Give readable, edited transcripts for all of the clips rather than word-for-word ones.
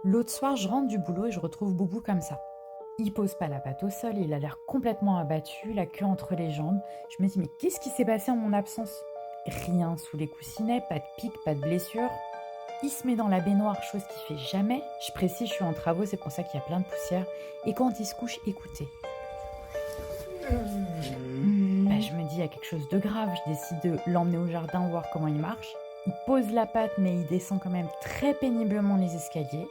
L'autre soir, je rentre du boulot et je retrouve Boubou comme ça. Il pose pas la patte au sol, il a l'air complètement abattu, la queue entre les jambes. Je me dis, mais qu'est-ce qui s'est passé en mon absence? Rien sous les coussinets, pas de pic, pas de blessure. Il se met dans la baignoire, chose qu'il fait jamais. Je précise, je suis en travaux, c'est pour ça qu'il y a plein de poussière. Et quand il se couche, écoutez. Je me dis, il y a quelque chose de grave. Je décide de l'emmener au jardin, voir comment il marche. Il pose la patte, mais il descend quand même très péniblement les escaliers.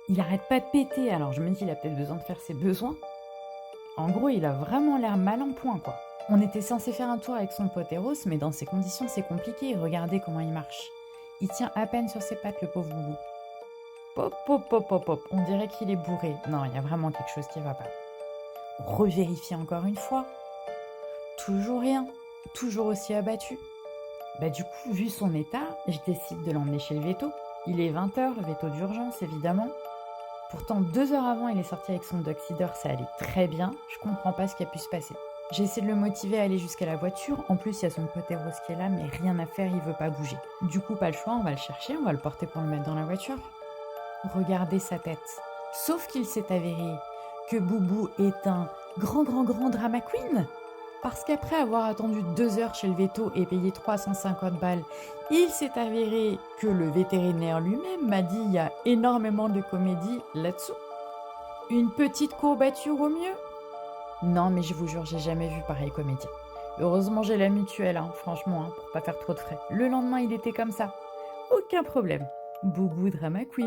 Il arrête pas de péter, alors je me dis, il a peut-être besoin de faire ses besoins. En gros, il a vraiment l'air mal en point, quoi. On était censé faire un tour avec son pote Eros, mais dans ces conditions, c'est compliqué. Regardez comment il marche. Il tient à peine sur ses pattes, le pauvre Boubou. Pop, pop, pop, pop, pop. On dirait qu'il est bourré. Non, il y a vraiment quelque chose qui va pas. On revérifie encore une fois. Toujours rien. Toujours aussi abattu. Du coup, vu son état, je décide de l'emmener chez le véto. Il est 20h, le véto d'urgence, évidemment. Pourtant, 2 heures avant, il est sorti avec son dog sitter, ça allait très bien. Je comprends pas ce qui a pu se passer. J'ai essayé de le motiver à aller jusqu'à la voiture. En plus, il y a son pote Eros qui est là, mais rien à faire, il veut pas bouger. Du coup, pas le choix, on va le chercher, on va le porter pour le mettre dans la voiture. Regardez sa tête. Sauf qu'il s'est avéré que Boubou est un grand drama queen. Parce qu'après avoir attendu 2 heures chez le veto et payé 350 balles, il s'est avéré que le vétérinaire lui-même m'a dit il y a énormément de comédie là-dessous. Une petite courbature au mieux. Non, mais je vous jure, j'ai jamais vu pareil comédie. Heureusement, j'ai la mutuelle, franchement, pour pas faire trop de frais. Le lendemain, il était comme ça. Aucun problème. Boubou drama queen.